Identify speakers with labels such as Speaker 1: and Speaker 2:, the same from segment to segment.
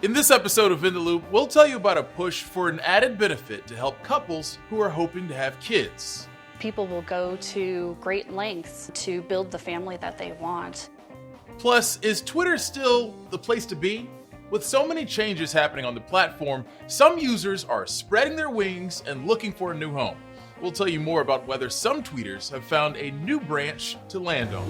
Speaker 1: In this episode of In the Loop, we'll tell you about a push for an added benefit to help couples who are hoping to have kids.
Speaker 2: People will go to great lengths to build the family that they want.
Speaker 1: Plus, is Twitter still the place to be? With so many changes happening on the platform, some users are spreading their wings and looking for a new home. We'll tell you more about whether some tweeters have found a new branch to land on.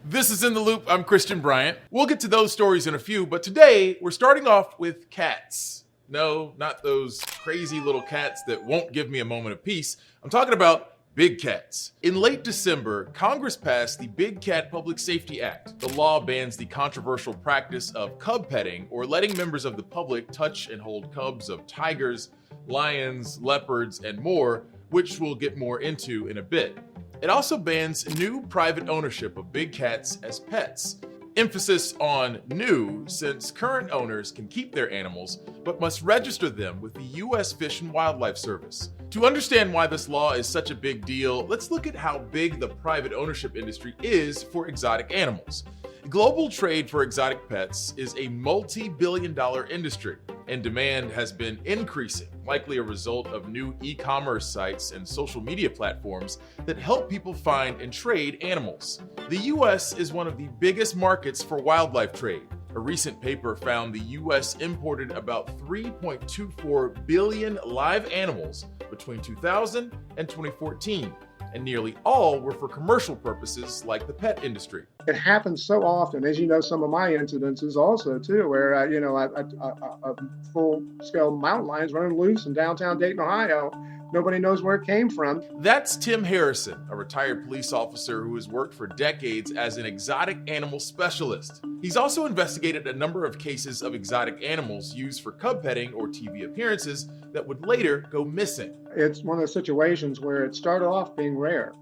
Speaker 1: This is In the Loop. I'm Christian Bryant. We'll get to those stories in a few, but today we're starting off with cats. No, not those crazy little cats that won't give me a moment of peace. I'm talking about big cats. In late December, Congress passed the Big Cat Public Safety Act. The law bans the controversial practice of cub-petting, or letting members of the public touch and hold cubs of tigers, lions, leopards, and more, which we'll get more into in a bit. It also bans new private ownership of big cats as pets. Emphasis on new, since current owners can keep their animals, but must register them with the U.S. Fish and Wildlife Service. To understand why this law is such a big deal, let's look at how big the private ownership industry is for exotic animals. Global trade for exotic pets is a multi-billion-dollar industry, and demand has been increasing, likely a result of new e-commerce sites and social media platforms that help people find and trade animals. The U.S. is one of the biggest markets for wildlife trade. A recent paper found the U.S. imported about 3.24 billion live animals between 2000 and 2014. And nearly all were for commercial purposes like the pet industry.
Speaker 3: It happens so often, as you know, some of my incidences also too, where a full-scale mountain lion's running loose in downtown Dayton, Ohio. Nobody knows where it came from.
Speaker 1: That's Tim Harrison, a retired police officer who has worked for decades as an exotic animal specialist. He's also investigated a number of cases of exotic animals used for cub petting or TV appearances that would later go missing.
Speaker 3: It's one of those situations where it started off being rare.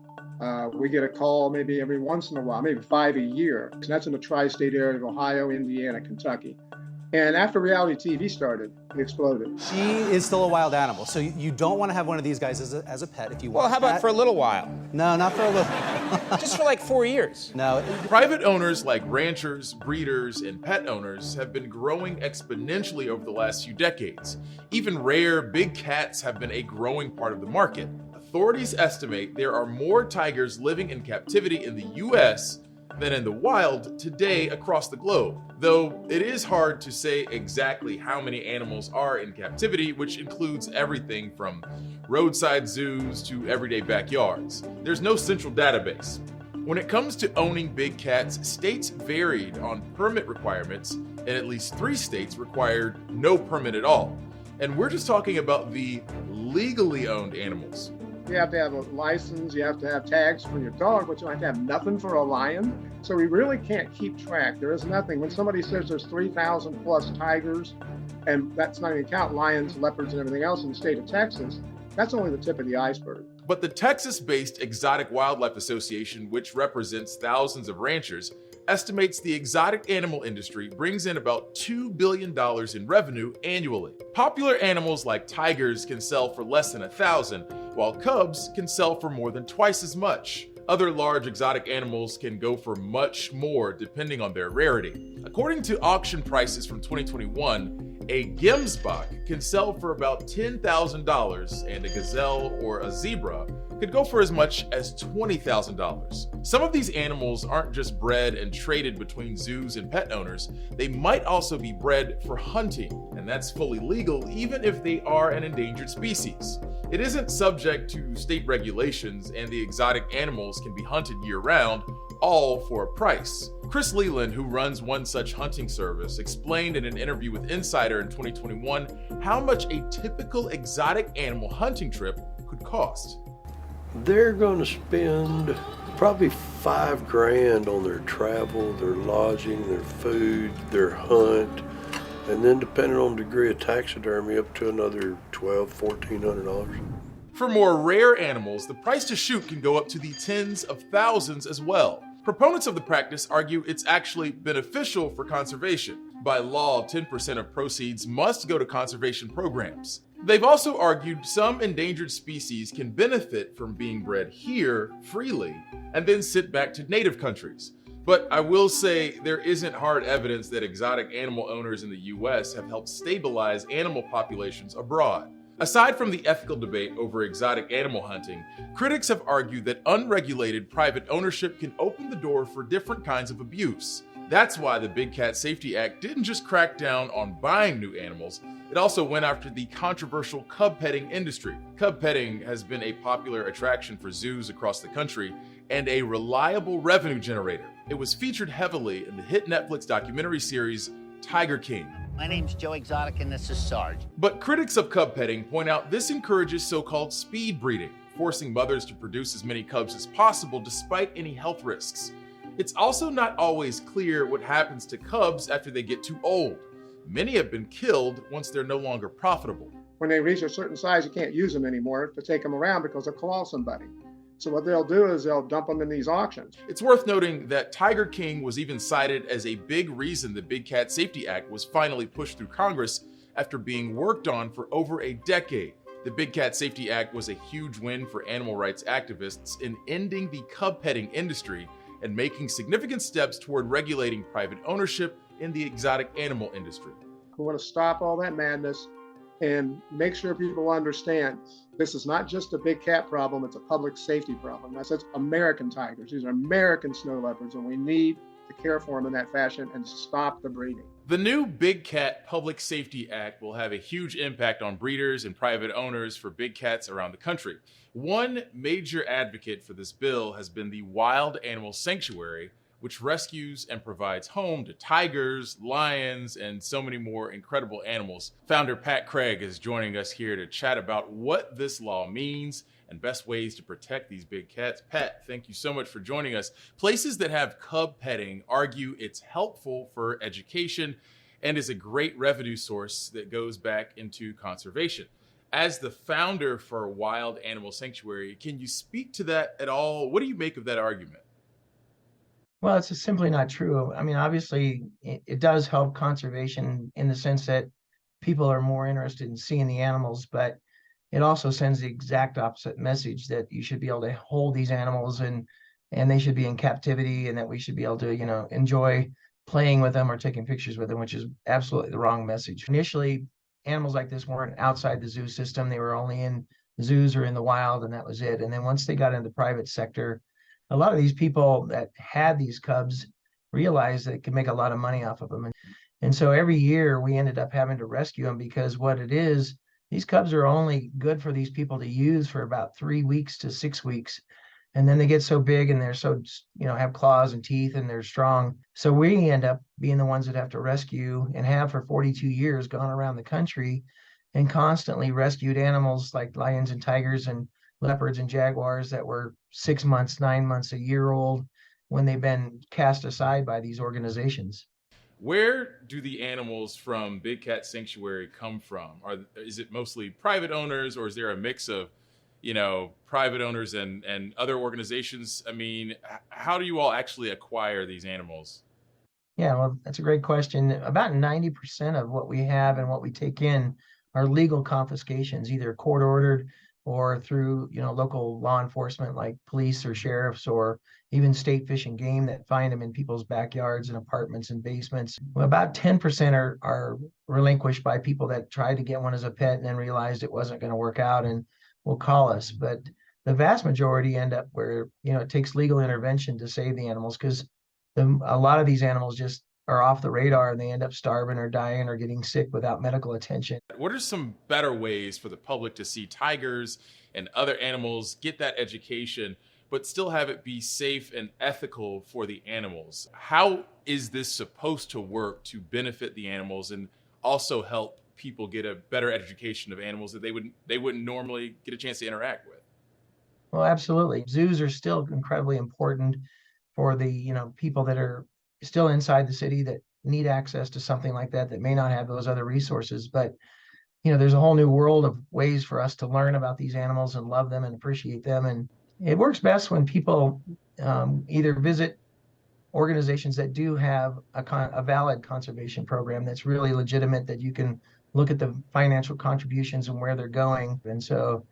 Speaker 3: We get a call maybe every once in a while, maybe 5 a year. And that's in the tri-state area of Ohio, Indiana, Kentucky. And after reality TV started, it exploded.
Speaker 4: She is still a wild animal, so you don't want to have one of these guys as a pet if you want.
Speaker 5: Well, how about for a little while?
Speaker 4: No, not for a little.
Speaker 5: Just for like 4 years.
Speaker 4: No.
Speaker 1: Private owners like ranchers, breeders, and pet owners have been growing exponentially over the last few decades. Even rare big cats have been a growing part of the market. Authorities estimate there are more tigers living in captivity in the U.S. than in the wild today across the globe. Though it is hard to say exactly how many animals are in captivity, which includes everything from roadside zoos to everyday backyards. There's no central database. When it comes to owning big cats, states varied on permit requirements, and at least 3 states required no permit at all. And we're just talking about the legally owned animals.
Speaker 3: You have to have a license, you have to have tags for your dog, but you have to have nothing for a lion. So we really can't keep track. There is nothing. When somebody says there's 3,000 plus tigers, and that's not even count lions, leopards, and everything else in the state of Texas, that's only the tip of the iceberg.
Speaker 1: But the Texas-based Exotic Wildlife Association, which represents thousands of ranchers, estimates the exotic animal industry brings in about $2 billion in revenue annually. Popular animals like tigers can sell for less than $1,000, while cubs can sell for more than twice as much. Other large exotic animals can go for much more depending on their rarity. According to auction prices from 2021, a gemsbok can sell for about $10,000, and a gazelle or a zebra could go for as much as $20,000. Some of these animals aren't just bred and traded between zoos and pet owners, they might also be bred for hunting, and that's fully legal even if they are an endangered species. It isn't subject to state regulations, and the exotic animals can be hunted year-round, all for a price. Chris Leland, who runs one such hunting service, explained in an interview with Insider in 2021 how much a typical exotic animal hunting trip could cost.
Speaker 6: They're going to spend probably $5,000 on their travel, their lodging, their food, their hunt, and then depending on the degree of taxidermy, up to another $1,200, $1,400.
Speaker 1: For more rare animals, the price to shoot can go up to the tens of thousands as well. Proponents of the practice argue it's actually beneficial for conservation. By law, 10% of proceeds must go to conservation programs. They've also argued some endangered species can benefit from being bred here freely and then sent back to native countries. But I will say there isn't hard evidence that exotic animal owners in the US have helped stabilize animal populations abroad. Aside from the ethical debate over exotic animal hunting, critics have argued that unregulated private ownership can open the door for different kinds of abuse. That's why the Big Cat Safety Act didn't just crack down on buying new animals, it also went after the controversial cub-petting industry. Cub-petting has been a popular attraction for zoos across the country and a reliable revenue generator. It was featured heavily in the hit Netflix documentary series Tiger King.
Speaker 7: My name's Joe Exotic and this is Sarge.
Speaker 1: But critics of cub petting point out this encourages so-called speed breeding, forcing mothers to produce as many cubs as possible despite any health risks. It's also not always clear what happens to cubs after they get too old. Many have been killed once they're no longer profitable.
Speaker 3: When they reach a certain size, you can't use them anymore to take them around because they'll claw somebody. So what they'll do is they'll dump them in these auctions.
Speaker 1: It's worth noting that Tiger King was even cited as a big reason the Big Cat Safety Act was finally pushed through Congress after being worked on for over a decade. The Big Cat Safety Act was a huge win for animal rights activists in ending the cub petting industry and making significant steps toward regulating private ownership in the exotic animal industry.
Speaker 3: We want to stop all that madness and make sure people understand this is not just a big cat problem, it's a public safety problem. That's American tigers. These are American snow leopards, and we need to care for them in that fashion and stop the breeding.
Speaker 1: The new Big Cat Public Safety Act will have a huge impact on breeders and private owners for big cats around the country. One major advocate for this bill has been the Wild Animal Sanctuary, which rescues and provides home to tigers, lions, and so many more incredible animals. Founder Pat Craig is joining us here to chat about what this law means and best ways to protect these big cats. Pat, thank you so much for joining us. Places that have cub petting argue it's helpful for education and is a great revenue source that goes back into conservation. As the founder for Wild Animal Sanctuary, can you speak to that at all? What do you make of that argument?
Speaker 8: Well, it's simply not true. I mean, obviously, it does help conservation in the sense that people are more interested in seeing the animals, but it also sends the exact opposite message that you should be able to hold these animals and they should be in captivity and that we should be able to, enjoy playing with them or taking pictures with them, which is absolutely the wrong message. Initially, animals like this weren't outside the zoo system. They were only in zoos or in the wild, and that was it. And then once they got into the private sector, a lot of these people that had these cubs realized that it could make a lot of money off of them. And so every year we ended up having to rescue them because what it is, these cubs are only good for these people to use for about 3 weeks to 6 weeks. And then they get so big and they're so, have claws and teeth and they're strong. So we end up being the ones that have to rescue and have for 42 years gone around the country and constantly rescued animals like lions and tigers and leopards and jaguars that were 6 months, 9 months, a year old when they've been cast aside by these organizations.
Speaker 1: Where do the animals from Big Cat Sanctuary come from? Is it mostly private owners, or is there a mix of, private owners and other organizations? I mean, how do you all actually acquire these animals?
Speaker 8: Yeah, well, that's a great question. About 90% of what we have and what we take in are legal confiscations, either court ordered or through, local law enforcement like police or sheriffs or even state fish and game that find them in people's backyards and apartments and basements. Well, about 10% are relinquished by people that tried to get one as a pet and then realized it wasn't going to work out and will call us. But the vast majority end up where, it takes legal intervention to save the animals because a lot of these animals just are off the radar and they end up starving or dying or getting sick without medical attention.
Speaker 1: What are some better ways for the public to see tigers and other animals, get that education, but still have it be safe and ethical for the animals? How is this supposed to work to benefit the animals and also help people get a better education of animals that they wouldn't normally get a chance to interact with?
Speaker 8: Well, absolutely. Zoos are still incredibly important for the, people that are still inside the city that need access to something like that may not have those other resources. But, there's a whole new world of ways for us to learn about these animals and love them and appreciate them. And it works best when people either visit organizations that do have a valid conservation program that's really legitimate, that you can look at the financial contributions and where they're going. And so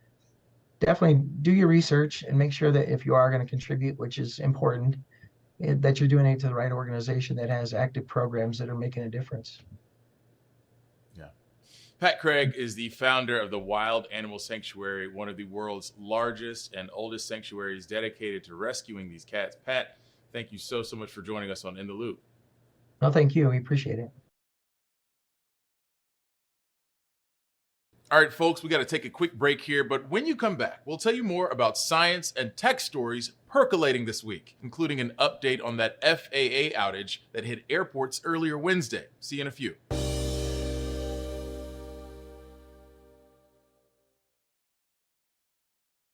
Speaker 8: definitely do your research and make sure that if you are going to contribute, which is important, that you're doing it to the right organization that has active programs that are making a difference.
Speaker 1: Yeah. Pat Craig is the founder of the Wild Animal Sanctuary, one of the world's largest and oldest sanctuaries dedicated to rescuing these cats. Pat, thank you so much for joining us on In the Loop.
Speaker 8: No, thank you. We appreciate it.
Speaker 1: All right, folks, we got to take a quick break here, but when you come back, we'll tell you more about science and tech stories percolating this week, including an update on that FAA outage that hit airports earlier Wednesday. See you in a few.